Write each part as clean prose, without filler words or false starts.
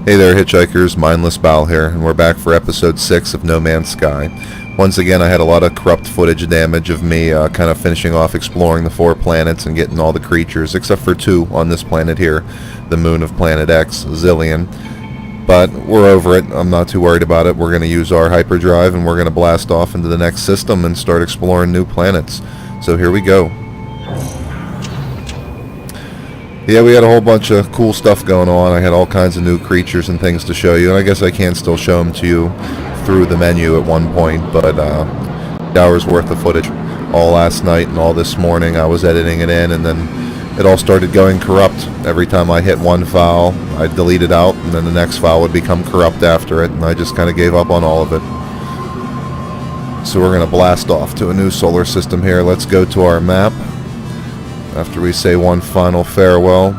Hey there, Hitchhikers, mindlessbile here, and we're back for episode 6 of No Man's Sky. Once again, I had a lot of corrupt footage damage of me kind of finishing off exploring the 4 planets and getting all the creatures, except for 2 on this planet here, the moon of Planet X, Zillion. But we're over it. I'm not too worried about it. We're going to use our hyperdrive, and we're going to blast off into the next system and start exploring new planets. So here we go. Yeah, we had a whole bunch of cool stuff going on. I had all kinds of new creatures and things to show you, and I guess I can still show them to you through the menu at one point, but hours worth of footage all last night and all this morning. I was editing it in, and then it all started going corrupt. Every time I hit one file, I'd delete it out, and then the next file would become corrupt after it, and I just kind of gave up on all of it. So we're going to blast off to a new solar system here. Let's go to our map. After we say one final farewell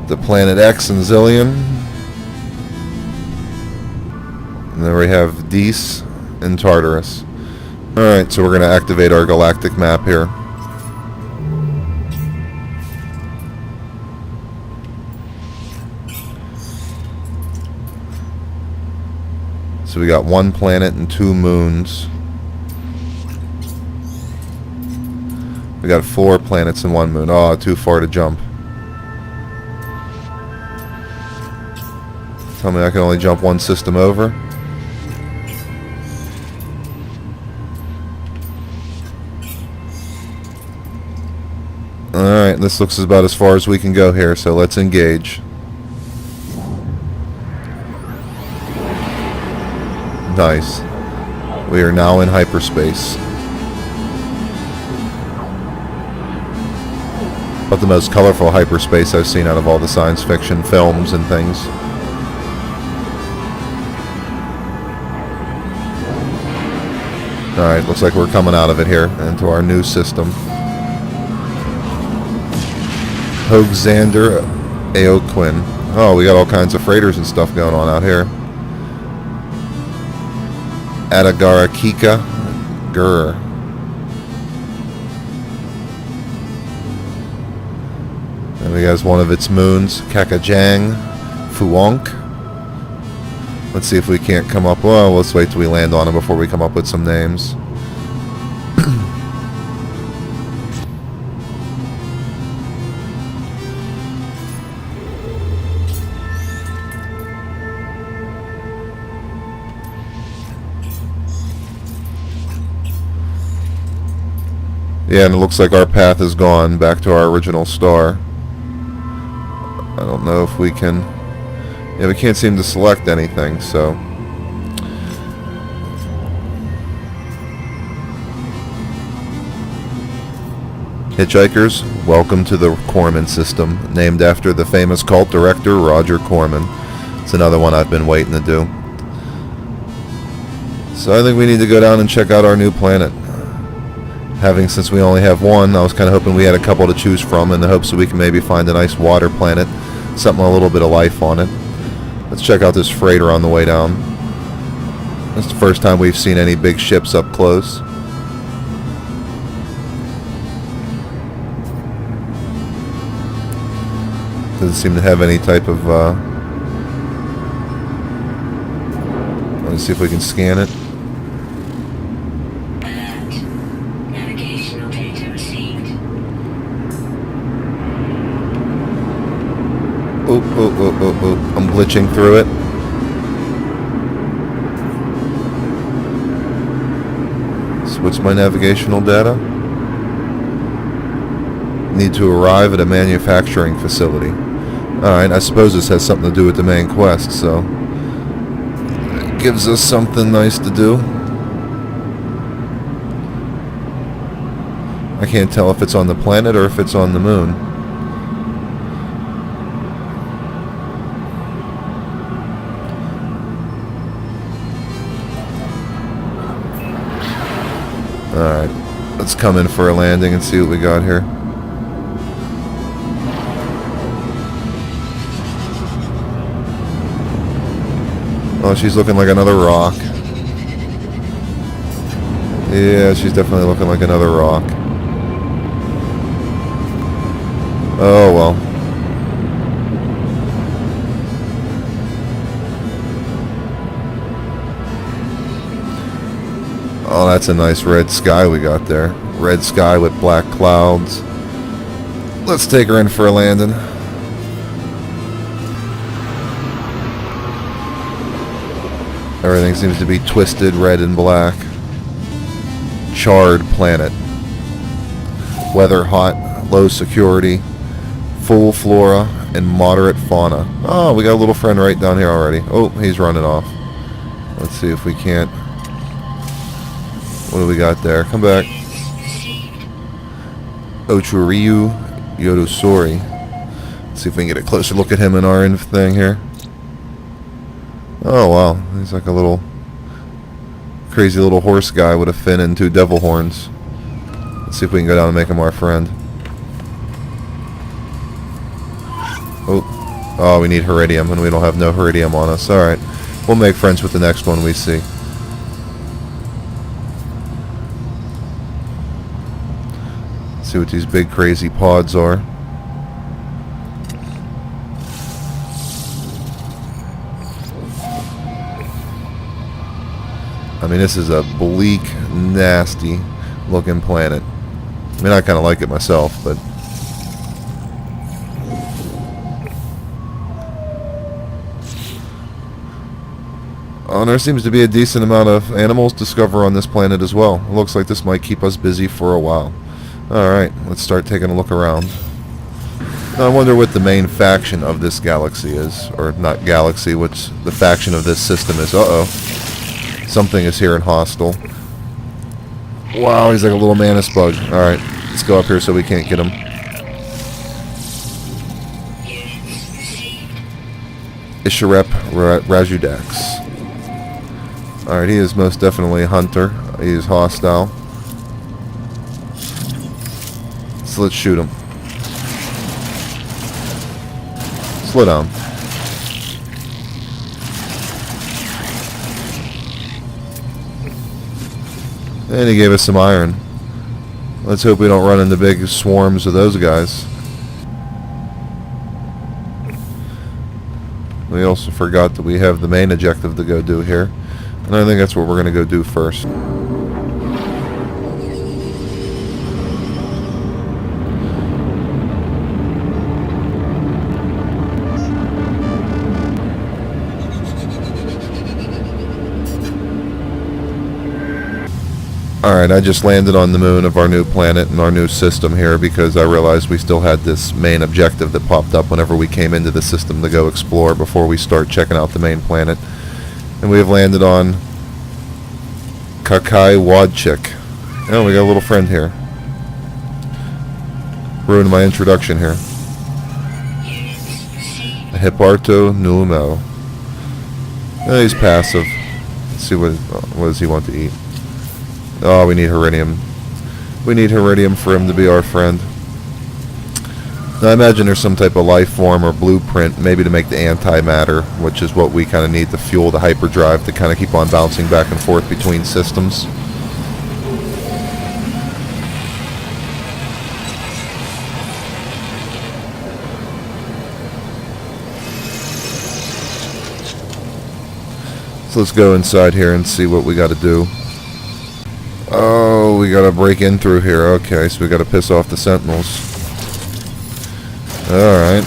to Planet X and Zillion. And then we have Dees and Tartarus. Alright, so we're going to activate our galactic map here. So we got 1 planet and 2 moons. We got 4 planets and 1 moon. Oh, too far to jump. Tell me I can only jump 1 system over. Alright, this looks about as far as we can go here, so let's engage. Nice. We are now in hyperspace. But the most colorful hyperspace I've seen out of all the science fiction films and things. Alright, looks like we're coming out of it here into our new system. Hoagzander Aoquin. Oh, we got all kinds of freighters and stuff going on out here. Atagarakika Gur. And we got one of its moons, Kakajang Fuonk. Let's see if we can't come up. Well, let's wait till we land on them before we come up with some names. Yeah, and it looks like our path is gone back to our original star. I don't know if we can... Yeah, we can't seem to select anything, so... Hitchhikers, welcome to the Corman System, named after the famous cult director Roger Corman. It's another one I've been waiting to do. So I think we need to go down and check out our new planet. Since we only have 1, I was kind of hoping we had a couple to choose from in the hopes that we can maybe find a nice water planet. Something with a little bit of life on it. Let's check out this freighter on the way down. That's the first time we've seen any big ships up close. Doesn't seem to have any type of... Let's see if we can scan it. Navigational data received. Oh, I'm glitching through it. So what's my navigational data? Need to arrive at a manufacturing facility. Alright, I suppose this has something to do with the main quest, so... It gives us something nice to do. I can't tell if it's on the planet or if it's on the moon. Alright, let's come in for a landing and see what we got here. Oh, she's looking like another rock. Yeah, she's definitely looking like another rock. Oh well. that's a nice red sky we got there. Red sky with black clouds. Let's take her in for a landing. Everything seems to be twisted red and black. Charred planet. Weather hot, low security, full flora, and moderate fauna. Oh, we got a little friend right down here already. Oh, he's running off. Let's see if we can't. What do we got there? Come back. Ochuryu Yodosori. Let's see if we can get a closer look at him in our thing here. Oh wow, he's like a little crazy little horse guy with a fin and 2 devil horns. Let's see if we can go down and make him our friend. Oh, we need Heridium, and we don't have no Heridium on us. Alright, we'll make friends with the next one we see. Let's see what these big crazy pods are. I mean, this is a bleak, nasty looking planet. I mean, I kind of like it myself, but there seems to be a decent amount of animals to discover on this planet as well. It looks like this might keep us busy for a while. Alright, let's start taking a look around. Now, I wonder what the main faction of this galaxy is. Or not galaxy, what's the faction of this system is. Uh-oh. Something is here and hostile. Wow, he's like a little mantis bug. Alright, let's go up here so we can't get him. Isharep Rajudax. Alright, he is most definitely a hunter. He is hostile. So let's shoot him. Slow down. And he gave us some iron. Let's hope we don't run into big swarms of those guys. We also forgot that we have the main objective to go do here. And I think that's what we're going to go do first. Alright, I just landed on the moon of our new planet and our new system here because I realized we still had this main objective that popped up whenever we came into the system to go explore before we start checking out the main planet. And we have landed on Kakai Wadchik. Oh, we got a little friend here. Ruined my introduction here. A Hipparto Nuumel. Oh, he's passive. Let's see what does he want to eat. Oh, we need Heridium. We need Heridium for him to be our friend. Now, I imagine there's some type of life form or blueprint, maybe to make the antimatter, which is what we kind of need to fuel the hyperdrive to kind of keep on bouncing back and forth between systems. So let's go inside here and see what we got to do. Oh, we gotta break in through here. Okay, so we gotta piss off the sentinels. Alright.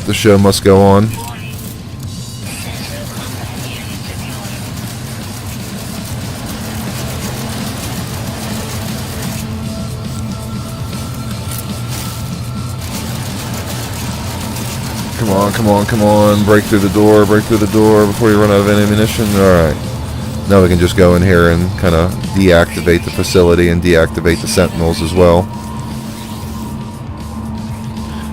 The show must go on. Come on, come on, come on. Break through the door before you run out of ammunition. Alright. Now we can just go in here and kind of deactivate the facility and deactivate the sentinels as well.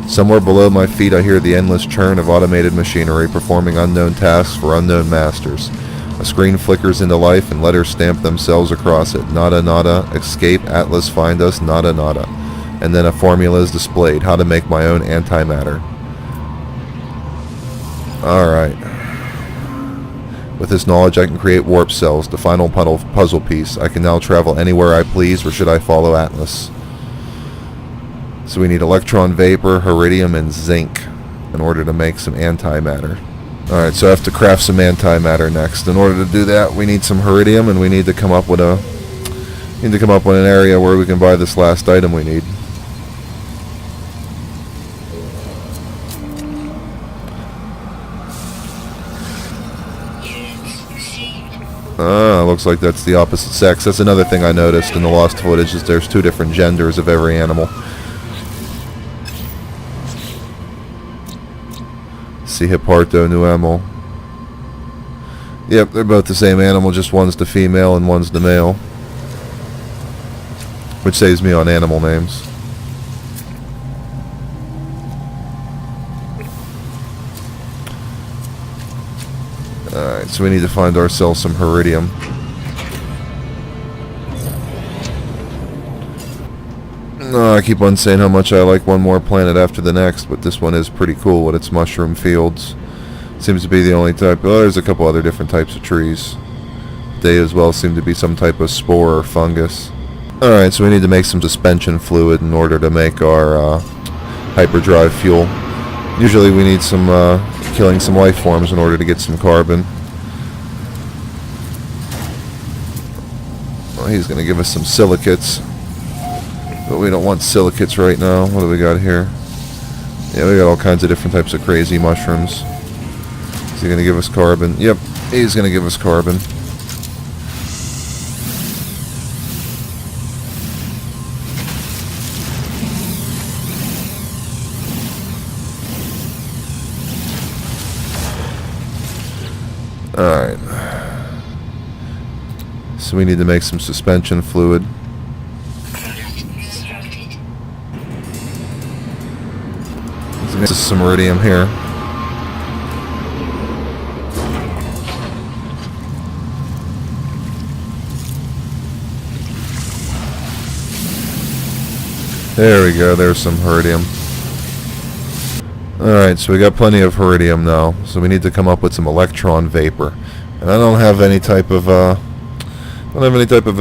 Somewhere below my feet I hear the endless churn of automated machinery performing unknown tasks for unknown masters. A screen flickers into life and letters stamp themselves across it. Nada nada, escape, Atlas find us, nada nada. And then a formula is displayed, how to make my own antimatter. Alright. With this knowledge I can create warp cells, the final puzzle piece. I can now travel anywhere I please, or should I follow Atlas? So we need electron vapor, Heridium, and zinc in order to make some antimatter. Alright, so I have to craft some antimatter next. In order to do that, we need some iridium, and we need to come up with an area where we can buy this last item we need. Looks like that's the opposite sex. That's another thing I noticed in the lost footage, is there's 2 different genders of every animal. See Hipparto Nuemo. Yep, they're both the same animal, just one's the female and one's the male. Which saves me on animal names. Alright, so we need to find ourselves some iridium. I keep on saying how much I like one more planet after the next, but this one is pretty cool with its mushroom fields. Seems to be the only type. Oh, there's a couple other different types of trees. They as well seem to be some type of spore or fungus. Alright, so we need to make some suspension fluid in order to make our hyperdrive fuel. Usually we need some killing some life forms in order to get some carbon. Well, he's going to give us some silicates. But we don't want silicates right now. What do we got here? Yeah, we got all kinds of different types of crazy mushrooms. Is he going to give us carbon? Yep, he's going to give us carbon. Alright. So we need to make some suspension fluid. This is some iridium here. There we go, there's some iridium. Alright, so we got plenty of iridium now. So we need to come up with some electron vapor. And I don't have any type of a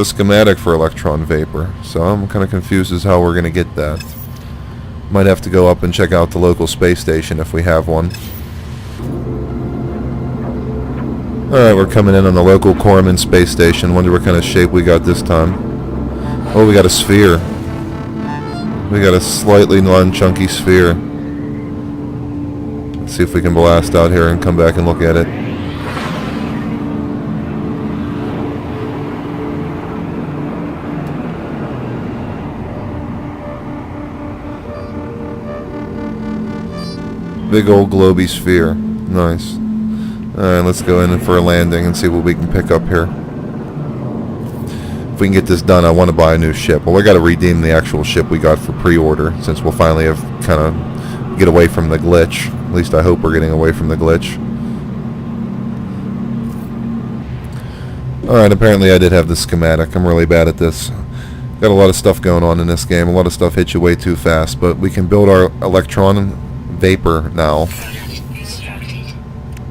schematic for electron vapor. So I'm kind of confused as how we're going to get that. Might have to go up and check out the local space station if we have one. Alright, we're coming in on the local Corman space station. Wonder what kind of shape we got this time. Oh, we got a sphere. We got a slightly non-chunky sphere. Let's see if we can blast out here and come back and look at it. Big old globy sphere. Nice. Alright, let's go in for a landing and see what we can pick up here. If we can get this done, I want to buy a new ship. Well, we got to redeem the actual ship we got for pre-order, since we'll finally have kind of get away from the glitch. At least I hope we're getting away from the glitch. Alright, apparently I did have the schematic. I'm really bad at this. Got a lot of stuff going on in this game. A lot of stuff hits you way too fast, but we can build our electron vapor now.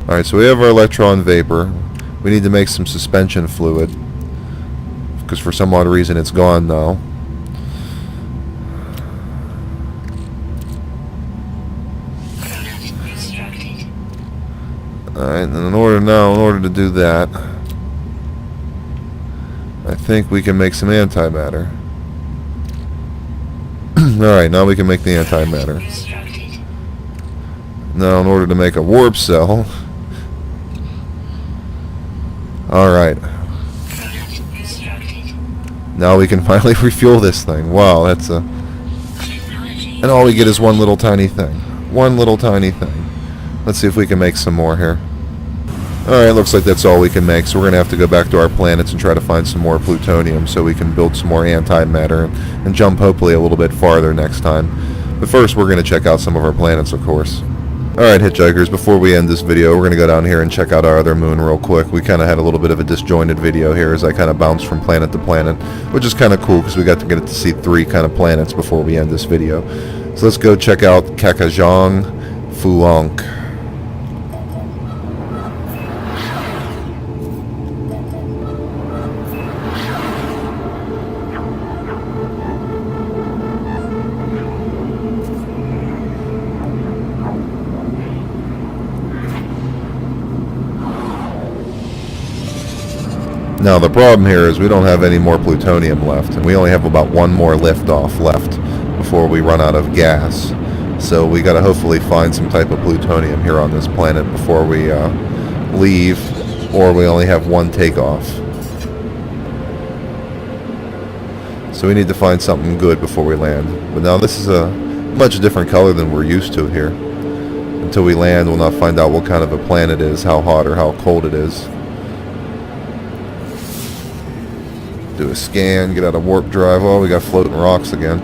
Alright, so we have our electron vapor. We need to make some suspension fluid, because for some odd reason it's gone now. Alright, and in order to do that, I think we can make some antimatter. Alright, now we can make the antimatter. Now, in order to make a warp cell... Alright. Now we can finally refuel this thing. Wow, that's a... And all we get is one little tiny thing. One little tiny thing. Let's see if we can make some more here. Alright, looks like that's all we can make, so we're going to have to go back to our planets and try to find some more plutonium so we can build some more antimatter and jump hopefully a little bit farther next time. But first, we're going to check out some of our planets, of course. Alright, Hitchhikers, before we end this video, we're going to go down here and check out our other moon real quick. We kind of had a little bit of a disjointed video here as I kind of bounced from planet to planet, which is kind of cool because we got to get to see 3 kind of planets before we end this video. So let's go check out Kakajang Fuonk. Now the problem here is we don't have any more plutonium left, and we only have about one more liftoff left before we run out of gas. So we got to hopefully find some type of plutonium here on this planet before we leave, or we only have one takeoff. So we need to find something good before we land. But now this is a much different color than we're used to here. Until we land, we'll not find out what kind of a planet it is, how hot or how cold it is. Do a scan, get out of warp drive. Oh, we got floating rocks again.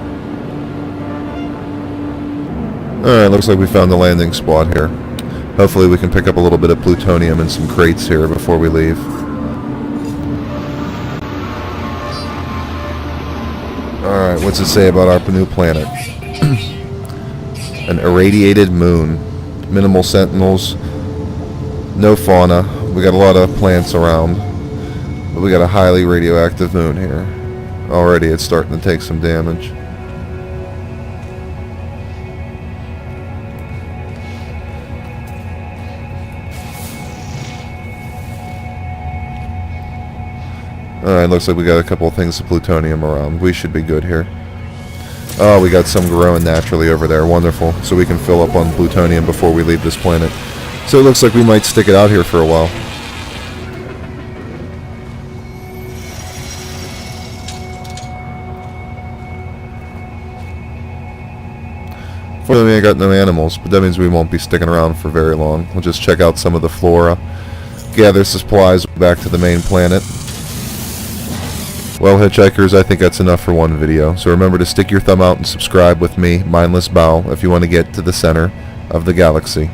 Alright, looks like we found the landing spot here. Hopefully we can pick up a little bit of plutonium and some crates here before we leave. Alright, what's it say about our new planet? An irradiated moon. Minimal sentinels. No fauna. We got a lot of plants around. But we got a highly radioactive moon here. Already it's starting to take some damage. Alright, looks like we got a couple of things of plutonium around. We should be good here. Oh, we got some growing naturally over there. Wonderful. So we can fill up on plutonium before we leave this planet. So it looks like we might stick it out here for a while. Fortunately, I got no animals, but that means we won't be sticking around for very long. We'll just check out some of the flora, gather supplies back to the main planet. Well, Hitchhikers, I think that's enough for one video. So remember to stick your thumb out and subscribe with me, Mindless Bile, if you want to get to the center of the galaxy.